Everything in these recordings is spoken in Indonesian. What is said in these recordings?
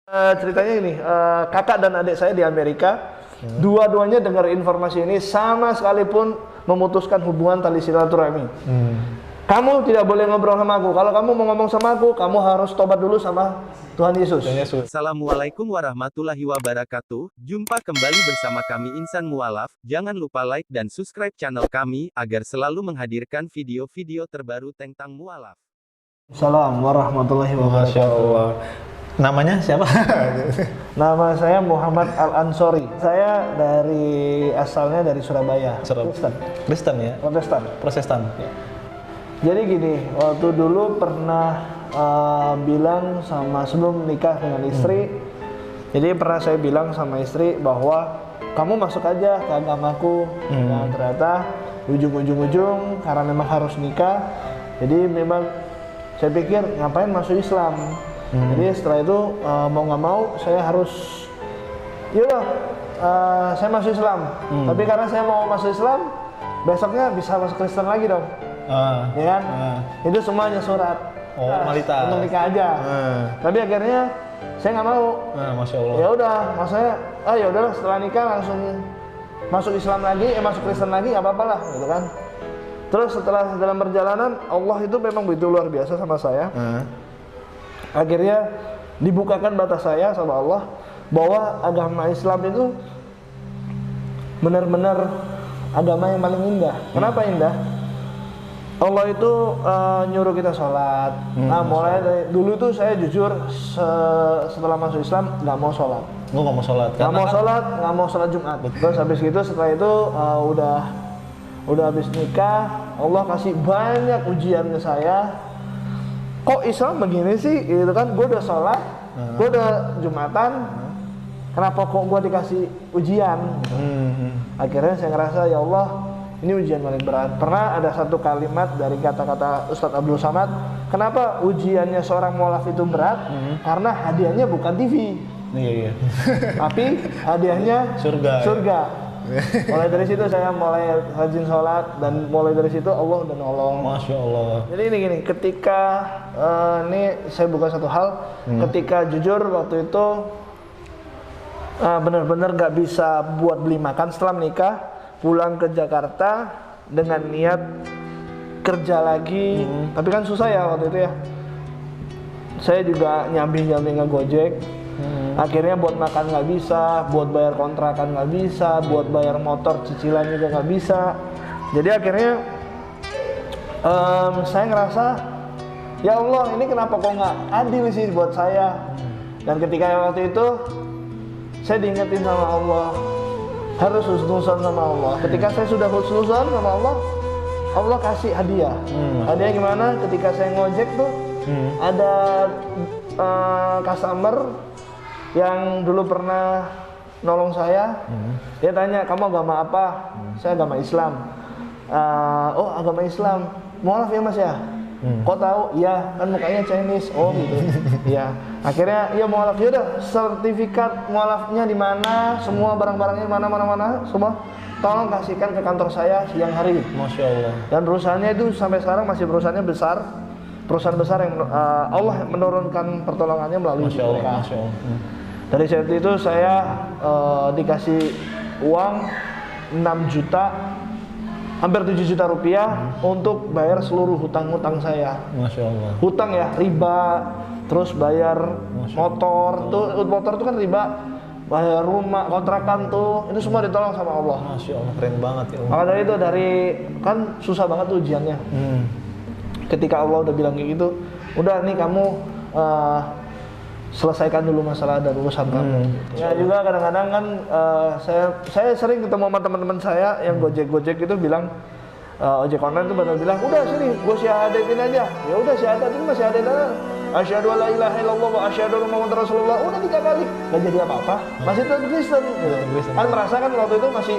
Ceritanya ini, kakak dan adik saya di Amerika, dua-duanya dengar informasi ini sama sekalipun memutuskan hubungan tali silaturahmi. Kamu tidak boleh ngobrol sama aku. Kalau kamu mau ngomong sama aku, kamu harus tobat dulu sama Tuhan Yesus. Assalamualaikum warahmatullahi wabarakatuh. Jumpa kembali bersama kami Insan Mualaf. Jangan lupa like dan subscribe channel kami agar selalu menghadirkan video-video terbaru tentang mualaf. Assalamualaikum warahmatullahi wabarakatuh. Masya Allah. Namanya siapa? Nama saya Muhammad Al-Ansori. Saya asalnya dari Surabaya. Kristen ya? Protestan. Jadi gini, waktu dulu pernah bilang sebelum nikah dengan istri, jadi pernah saya bilang sama istri bahwa kamu masuk aja ke agamaku. Nah, ternyata ujung-ujung karena memang harus nikah, jadi memang saya pikir ngapain masuk Islam. Jadi setelah itu mau nggak mau saya harus, yaudah saya masuk Islam. Tapi karena saya mau masuk Islam, besoknya bisa masuk Kristen lagi dong. Ya kan? Itu semuanya surat. Formalitas. Untuk nikah aja. Tapi akhirnya saya nggak mau. Masya Allah. Ya udah, maksudnya, ya udahlah setelah nikah langsung masuk Islam lagi, masuk Kristen lagi, nggak apa-apa lah, gitu kan. Terus setelah dalam perjalanan, Allah itu memang begitu luar biasa sama saya. Akhirnya dibukakan batas saya sama Allah bahwa agama Islam itu benar-benar agama yang paling indah. Kenapa indah? Allah itu nyuruh kita sholat. Nah, mulai dari dulu tuh saya jujur setelah masuk Islam nggak mau sholat. Gue nggak mau sholat. Nggak mau sholat Jumat. Terus habis itu setelah itu udah habis nikah, Allah kasih banyak ujian ke saya. Kok Islam begini sih, gitu kan? Gue udah sholat, gue udah Jumatan, kenapa kok gue dikasih ujian? Gitu. Akhirnya saya ngerasa, ya Allah, ini ujian paling berat. Pernah ada satu kalimat dari kata-kata Ustadz Abdul Samad, kenapa ujiannya seorang mualaf itu berat? Karena hadiahnya bukan TV, tapi hadiahnya surga. Mulai dari situ saya mulai rajin sholat, dan mulai dari situ Allah udah nolong. Masya Allah. Jadi ini gini, ketika ini saya buka satu hal, ketika jujur waktu itu benar-benar gak bisa buat beli makan setelah menikah, pulang ke Jakarta dengan niat kerja lagi, tapi kan susah ya waktu itu ya. Saya juga nyambi-nyambi ngegojek. Akhirnya buat makan nggak bisa, buat bayar kontrakan nggak bisa, buat bayar motor cicilan juga nggak bisa. Jadi akhirnya saya ngerasa, ya Allah, ini kenapa kok nggak adil sih buat saya. Dan ketika waktu itu saya diingetin sama Allah, harus husnuzon sama Allah. Ketika saya sudah husnuzon sama Allah, Allah kasih hadiah. Hadiah gimana? Ketika saya ngojek tuh ada customer yang dulu pernah nolong saya. Dia tanya, kamu agama apa? Saya agama Islam. Oh, agama Islam. Mualaf ya Mas ya? Kok tahu? Iya, kan mukanya Chinese. Oh gitu. Iya. Akhirnya iya mualaf. Yaudah, sertifikat mualafnya di mana? Semua barang-barangnya mana? Semua tolong kasihkan ke kantor saya siang hari. Masya Allah. Dan perusahaannya itu sampai sekarang masih perusahaannya besar. Perusahaan besar yang Allah menurunkan pertolongannya melalui mereka. Masya Allah. Dari saat itu saya dikasih uang 6 juta, hampir 7 juta rupiah untuk bayar seluruh hutang-hutang saya. Masya Allah. Hutang ya, riba, terus bayar motor tuh kan riba, bayar rumah, kontrakan tuh, itu semua ditolong sama Allah. Masya Allah, keren banget ya Allah. Maka dari itu, kan susah banget tuh ujiannya. Ketika Allah udah bilang kayak gitu, udah nih kamu selesaikan dulu masalah dan urusan kamu. Ya juga kadang-kadang kan saya sering ketemu sama teman-teman saya yang gojek itu bilang, ojek online tuh pada bilang, udah sini gue syahadatin aja. Ya udah syahadatin mas, syahadatin aja. Asyhadu alla ilaha illallah wa asyhadu anna muhammadar rasulullah. Udah 3 kali, gak jadi apa-apa. Masih tetap Kristen. Gitu. Kan merasa kan waktu itu masih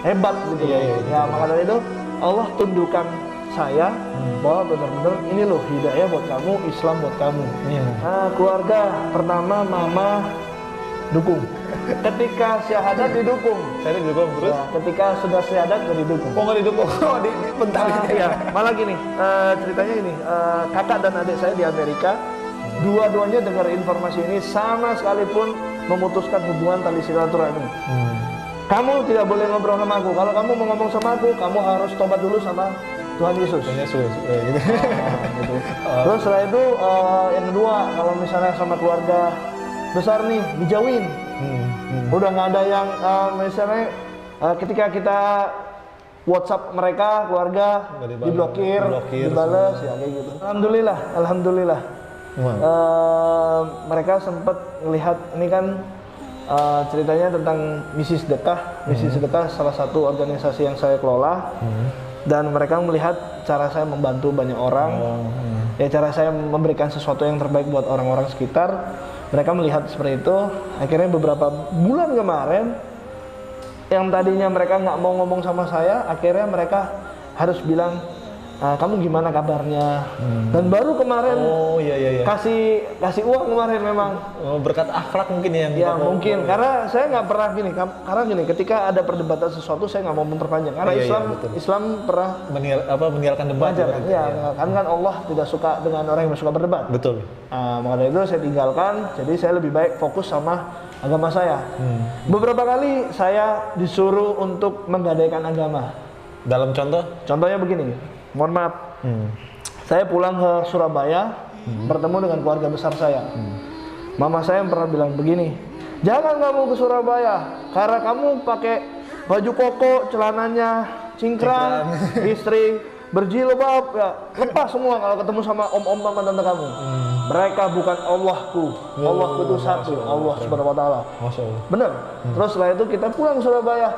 hebat gitu. Ya maka dari itu Allah tundukkan saya bahwa benar-benar ini loh hidayah buat kamu, Islam buat kamu. Keluarga pertama mama dukung. Ketika syahadat didukung. Saya didukung terus. Ya, ketika sudah syahadat nggak didukung. Oh nggak didukung? Oh dibentar. Ya, malah gini, ceritanya ini, kakak dan adik saya di Amerika, dua-duanya dengar informasi ini sama sekalipun memutuskan hubungan tali silaturahmi. Kamu tidak boleh ngobrol sama aku. Kalau kamu mau ngomong sama aku, kamu harus tobat dulu sama Tuhan Yesus. Yesus. Gitu. Gitu. Terus setelah itu yang kedua, kalau misalnya sama keluarga besar nih, dijauhin. Udah nggak ada yang misalnya ketika kita WhatsApp mereka, keluarga, diblokir, dibales, ya kayak gitu. Alhamdulillah. Mereka sempat melihat, ini kan ceritanya tentang misi sedekah. Misi sedekah salah satu organisasi yang saya kelola. Dan mereka melihat cara saya membantu banyak orang, ya cara saya memberikan sesuatu yang terbaik buat orang-orang sekitar. Mereka melihat seperti itu. Akhirnya beberapa bulan kemarin, yang tadinya mereka nggak mau ngomong sama saya, akhirnya mereka harus bilang, kamu gimana kabarnya? Dan baru kemarin kasih uang kemarin memang. Berkat akhlak mungkin yang ya mungkin karena saya nggak pernah gini, ketika ada perdebatan sesuatu saya nggak mau memperpanjang karena Islam pernah meninggalkan debat kan Allah tidak suka dengan orang yang suka berdebat. Betul. Maka dari itu saya tinggalkan, jadi saya lebih baik fokus sama agama saya. Beberapa kali saya disuruh untuk menggadaikan agama. Dalam contohnya begini, mohon maaf, saya pulang ke Surabaya, bertemu dengan keluarga besar saya. Mama saya pernah bilang begini, jangan kamu ke Surabaya karena kamu pakai baju koko, celananya cingkrang, istri berjilbab, ya lepas semua kalau ketemu sama om-om sama tante kamu. Mereka bukan Allahku. Allahku itu satu, Allah Subhanahu wa taala. Masya Allah. Benar. Terus setelah itu kita pulang ke Surabaya.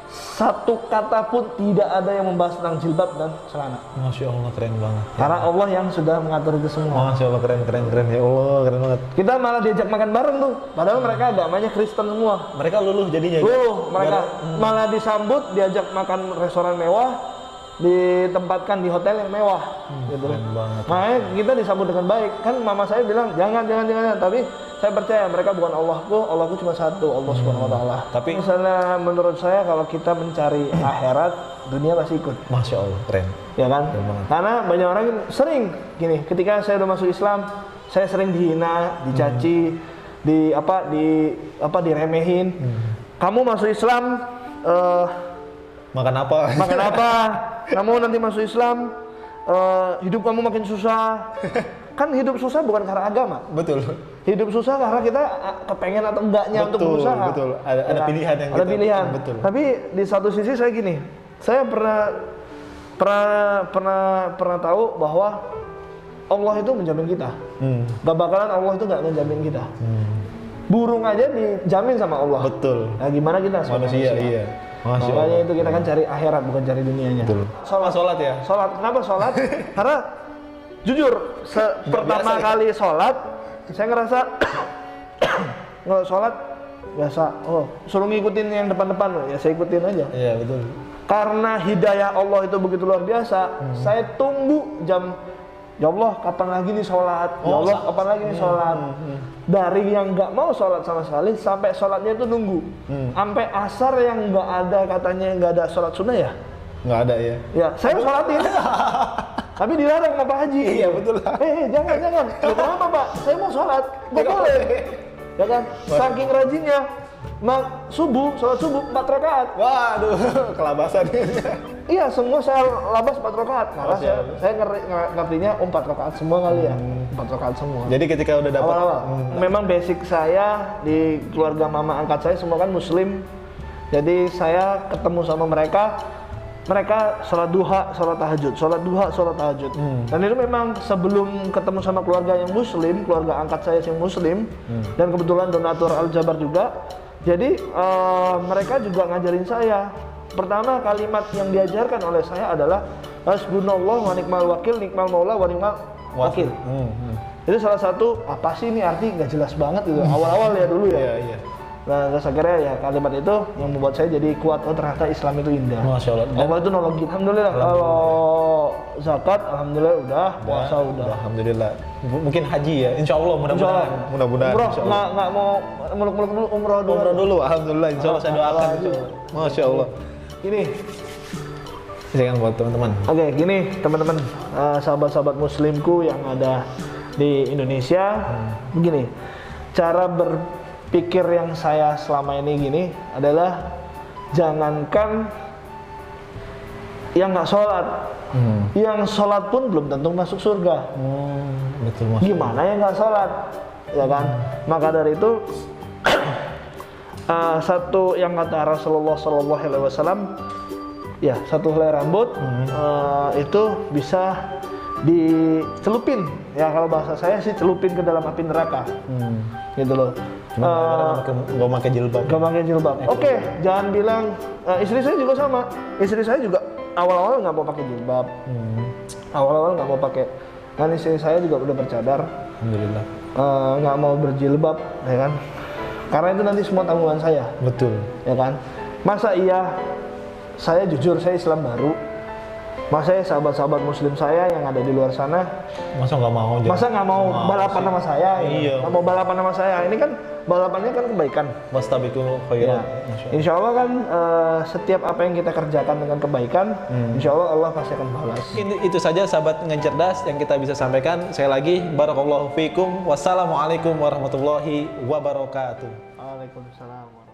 Satu kata pun tidak ada yang membahas tentang jilbab dan celana. Masya Allah, keren banget. Karena Allah yang sudah mengatur itu semua. Masya Allah, keren. Ya Allah, keren banget. Kita malah diajak makan bareng tuh. Padahal mereka agamanya Kristen semua. Mereka luluh jadinya. Mereka malah disambut, diajak makan restoran mewah, ditempatkan di hotel yang mewah. Gitu. Keren banget. Makanya kita disambut dengan baik. Kan mama saya bilang, jangan. Tapi saya percaya mereka bukan Allahku cuma satu, Allah Subhanahu wa taala. Tapi misalnya menurut saya kalau kita mencari akhirat, dunia pasti ikut. Masya Allah, keren. Ya kan? Karena banyak orang sering gini, ketika saya udah masuk Islam, saya sering dihina, dicaci, diremehin. Kamu masuk Islam makan apa? Kamu nanti masuk Islam hidup kamu makin susah. Kan hidup susah bukan karena agama. Betul. Hidup susah karena kita kepengen atau enggaknya untuk berusaha. Betul. Ada pilihan yang ada pilihan. Betul. Tapi di satu sisi saya gini, saya pernah tahu bahwa Allah itu menjamin kita. Gak bakalan Allah itu gak menjamin kita. Burung aja dijamin sama Allah. Betul. Nah gimana kita manusia? Iya. Makanya itu kita kan cari akhirat bukan cari dunianya. Betul. Sholat ya? Sholat. Kenapa sholat? Karena jujur, pertama kali sholat, saya ngerasa nggak sholat biasa. Suruh ngikutin yang depan-depan, ya saya ikutin aja. Iya betul. Karena hidayah Allah itu begitu luar biasa, saya tunggu jam. Ya Allah, kapan lagi nih sholat? Ya Allah, kapan lagi nih sholat? Dari yang nggak mau sholat sama sekali sampai sholatnya itu nunggu. Sampai asar yang nggak ada katanya nggak ada sholat sunnah ya? Nggak ada ya? Ya, saya sholatin. Tapi dilarang sama Pak Haji. Iya betul. Jangan. Kenapa Pak? Saya mau sholat. Nggak boleh. Ya kan? Saking rajinnya. Sholat subuh 4 rakaat. Waduh, kelabasan. Iya, semua saya labas 4 rakaat. Karena saya ngertinya 4 rakaat semua kali ya. 4 rakaat semua. Jadi ketika udah dapat memang basic saya di keluarga mama angkat saya semua kan muslim. Jadi saya ketemu sama mereka sholat duha, sholat tahajud. Dan itu memang sebelum ketemu sama keluarga yang muslim, keluarga angkat saya yang muslim, dan kebetulan donatur Al-Jabar juga. Jadi mereka juga ngajarin saya. Pertama kalimat yang diajarkan oleh saya adalah hasbunallah wa ni'mal wakil, nikmal maula wa ni'mal wakil. Itu salah satu apa sih ini arti nggak jelas banget gitu. Awal-awal ya dulu ya. Iya. Nah, terus akhirnya ya kalimat itu yang membuat saya jadi kuat. Oh ternyata Islam itu indah. Masya Allah. Allah itu nolongin. Alhamdulillah. Kalau zakat, alhamdulillah udah. Puasa udah. Alhamdulillah. Mungkin haji ya. Insya Allah mudah-mudahan. Umroh nggak mau muluk-muluk dulu. Umroh dulu. Alhamdulillah. Insya Allah saya doakan. Masya Allah. Gini. Jangan buat teman-teman. Oke, gini teman-teman, sahabat-sahabat muslimku yang ada di Indonesia. Begini, cara berpikir yang saya selama ini gini adalah jangankan yang nggak sholat, yang sholat pun belum tentu masuk surga. Betul Mas. Gimana yang nggak sholat, ya kan? Maka dari itu satu yang kata Rasulullah SAW, ya satu helai rambut itu bisa dicelupin, ya kalau bahasa saya sih celupin ke dalam api neraka, gitu loh. Gak pakai jilbab. Gak pakai jilbab. Oke, jangan bilang istri saya juga sama. Istri saya juga awal-awal nggak mau pakai jilbab. Awal-awal nggak mau pakai. Kan istri saya juga udah bercadar. Alhamdulillah. Nggak mau berjilbab, ya kan? Karena itu nanti semua tanggungan saya, Betul. ya kan? Masa iya saya jujur saya Islam baru. Masa ya sahabat-sahabat Muslim saya yang ada di luar sana, Masa nggak mau? masa nggak mau balapan sama saya? Iya. Nggak mau balapan sama saya. Ini kan balapannya kan kebaikan. Wastabiqul Ya. khairat. Insya Allah kan setiap apa yang kita kerjakan dengan kebaikan, Insya Allah Allah pasti akan balas. Itu saja sahabat ngecerdas yang kita bisa sampaikan. Saya lagi barakallahu fiikum. Wassalamualaikum warahmatullahi wabarakatuh. Waalaikumsalam.